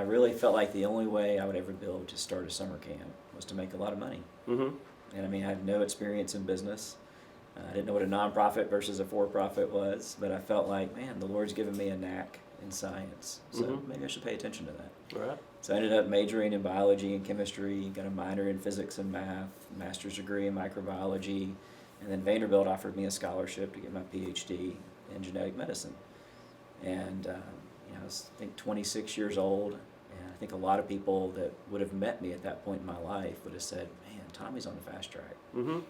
I really felt like the only way I would ever be able to start a summer camp was to make a lot of money. Mm-hmm. And I mean, I had no experience in business. I didn't know what a nonprofit versus a for-profit was, but I felt like, man, the Lord's given me a knack in science, so maybe I should pay attention to that. Right. So I ended up majoring in biology and chemistry, got a minor in physics and math, master's degree in microbiology, and then Vanderbilt offered me a scholarship to get my PhD in genetic medicine. And I was, I think, 26 years old, and I think a lot of people that would have met me at that point in my life would have said, man, Tommy's on the fast track. Mm-hmm.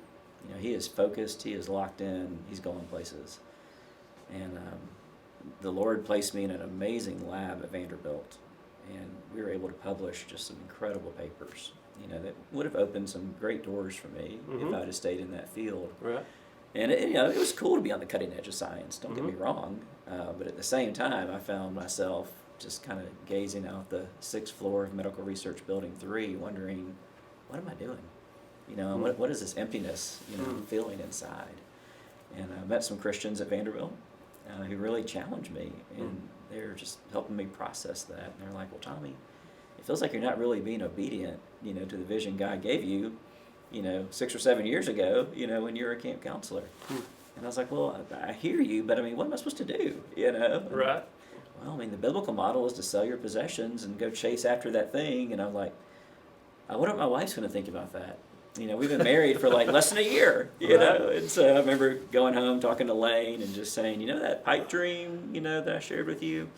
He is focused, he is locked in, he's going places. And the Lord placed me in an amazing lab at Vanderbilt, and we were able to publish just some incredible papers, that would have opened some great doors for me if I'd have stayed in that field. Right. And it was cool to be on the cutting edge of science, don't get me wrong, but at the same time I found myself just kind of gazing out the 6th floor of Medical Research Building 3 wondering, what am I doing? What is this emptiness, feeling inside? And I met some Christians at Vanderbilt who really challenged me, and they're just helping me process that. And they're like, well, Tommy, it feels like you're not really being obedient, to the vision God gave you, 6 or 7 years ago, when you were a camp counselor. And I was like, well, I hear you, but I mean, what am I supposed to do, Right. Well, I mean, the biblical model is to sell your possessions and go chase after that thing. And I'm like, I wonder what my wife's going to think about that. We've been married for like less than a year, and so I remember going home, talking to Lane, and just saying, that pipe dream, that I shared with you,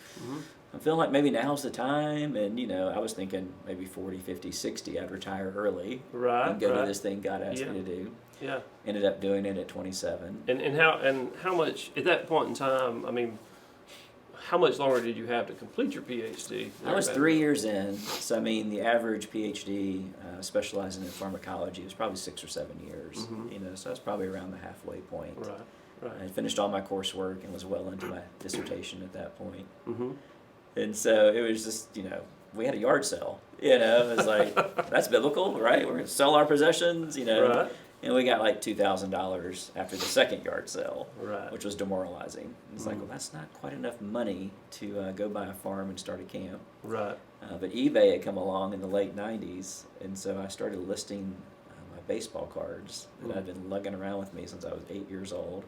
I'm feeling like maybe now's the time, and, I was thinking maybe 40, 50, 60, I'd retire early and go do this thing God asked me to do. Yeah. Ended up doing it at 27. And how much, at that point in time, I mean, how much longer did you have to complete your PhD? I was 3 years in, so I mean, the average PhD specializing in pharmacology was probably 6 or 7 years. So I was probably around the halfway point. Right. I finished all my coursework and was well into my dissertation at that point. And so it was just, we had a yard sale. It was like, that's biblical, right? We're going to sell our possessions, Right. And we got like $2,000 after the second yard sale, Right. which was demoralizing. It's like, well, that's not quite enough money to go buy a farm and start a camp. Right. But eBay had come along in the late 90s, and so I started listing my baseball cards that I'd been lugging around with me since I was 8 years old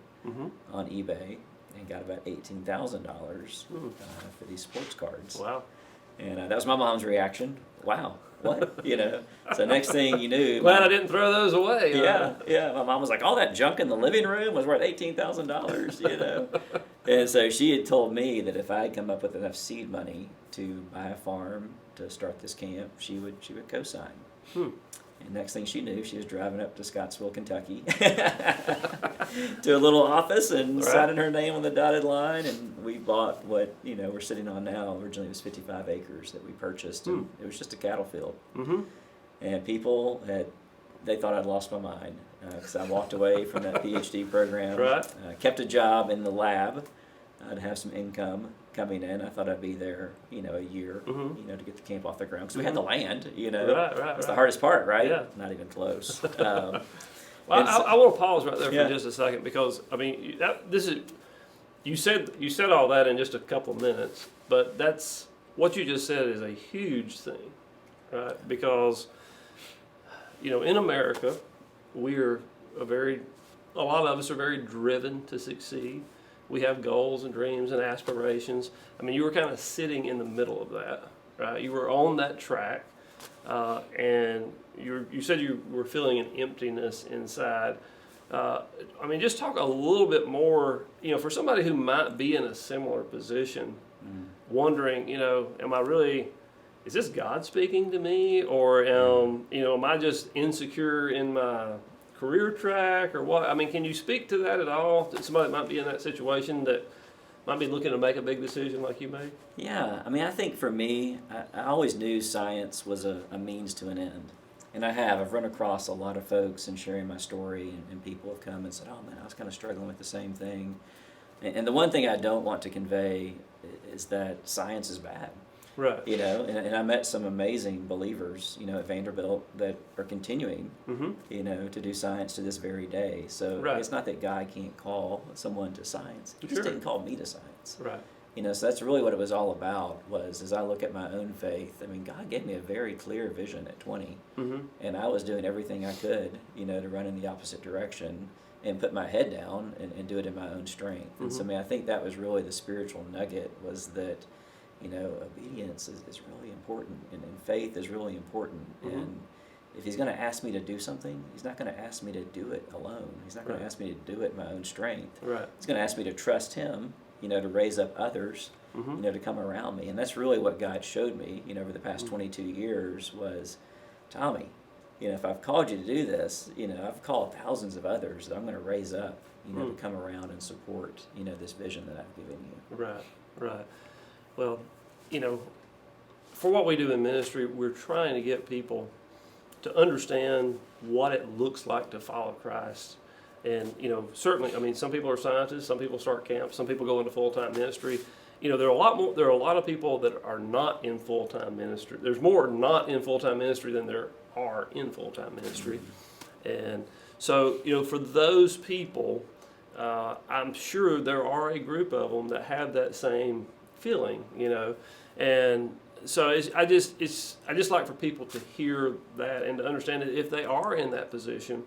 on eBay, and got about $18,000 for these sports cards. Wow. And that was my mom's reaction. Wow, what? So next thing you knew... Glad I didn't throw those away. Yeah. My mom was like, all that junk in the living room was worth $18,000, And so she had told me that if I had come up with enough seed money to buy a farm to start this camp, she would co-sign. And next thing she knew, she was driving up to Scottsville, Kentucky to a little office and signing her name on the dotted line. And we bought what, we're sitting on now. Originally it was 55 acres that we purchased. And it was just a cattle field. And people they thought I'd lost my mind because I walked away from that PhD program, kept a job in the lab to have some income coming in. I thought I'd be there, a year, to get the camp off the ground because we had the land, That's the hardest part, right? Yeah. Not even close. Well, I want to pause right there for just a second because I mean you said all that in just a couple of minutes, but that's what you just said is a huge thing, right? Because in America, a lot of us are very driven to succeed. We have goals and dreams and aspirations. I mean, you were kind of sitting in the middle of that, right? You were on that track, and you said you were feeling an emptiness inside. I mean, just talk a little bit more, for somebody who might be in a similar position, wondering, is this God speaking to me, or am I just insecure in my career track, or what? I mean, can you speak to that at all? That somebody that might be in that situation that might be looking to make a big decision like you made? Yeah, I mean, I think for me, I always knew science was a means to an end. And I've run across a lot of folks and sharing my story, and people have come and said, oh man, I was kind of struggling with the same thing. And the one thing I don't want to convey is that science is bad. Right. And I met some amazing believers, at Vanderbilt that are continuing, to do science to this very day. So it's not that God can't call someone to science. He just didn't call me to science. Right. So that's really what it was all about. Was as I look at my own faith, I mean, God gave me a very clear vision at 20, and I was doing everything I could, to run in the opposite direction and put my head down and do it in my own strength. And so, I mean, I think that was really the spiritual nugget, was that, obedience is really important, and faith is really important. And if he's going to ask me to do something, he's not going to ask me to do it alone. He's not going to ask me to do it in my own strength. Right. He's going to ask me to trust him, to raise up others, to come around me. And that's really what God showed me, over the past 22 years was, Tommy, if I've called you to do this, I've called thousands of others that I'm going to raise up, to come around and support, this vision that I've given you. Right. Well, for what we do in ministry, we're trying to get people to understand what it looks like to follow Christ. And, certainly, I mean, some people are scientists, some people start camps, some people go into full-time ministry. There are a lot of people that are not in full-time ministry. There's more not in full-time ministry than there are in full-time ministry. And so, for those people, I'm sure there are a group of them that have that same feeling, and so I just like for people to hear that and to understand that if they are in that position,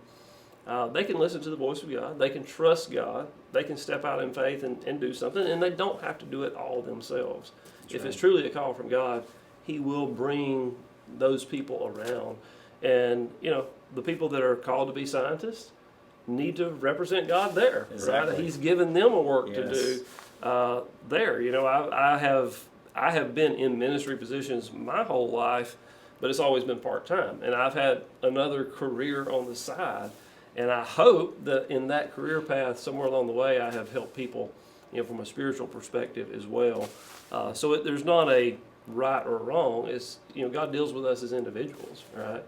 they can listen to the voice of God, they can trust God, they can step out in faith and do something, and they don't have to do it all themselves. That's if right. it's truly a call from God, He will bring those people around. And, the people that are called to be scientists need to represent God there, Exactly. right? He's given them a work to Yes. do there. I have been in ministry positions my whole life, but it's always been part-time. And I've had another career on the side. And I hope that in that career path, somewhere along the way, I have helped people, from a spiritual perspective as well. So there's not a right or wrong. It's, God deals with us as individuals, right?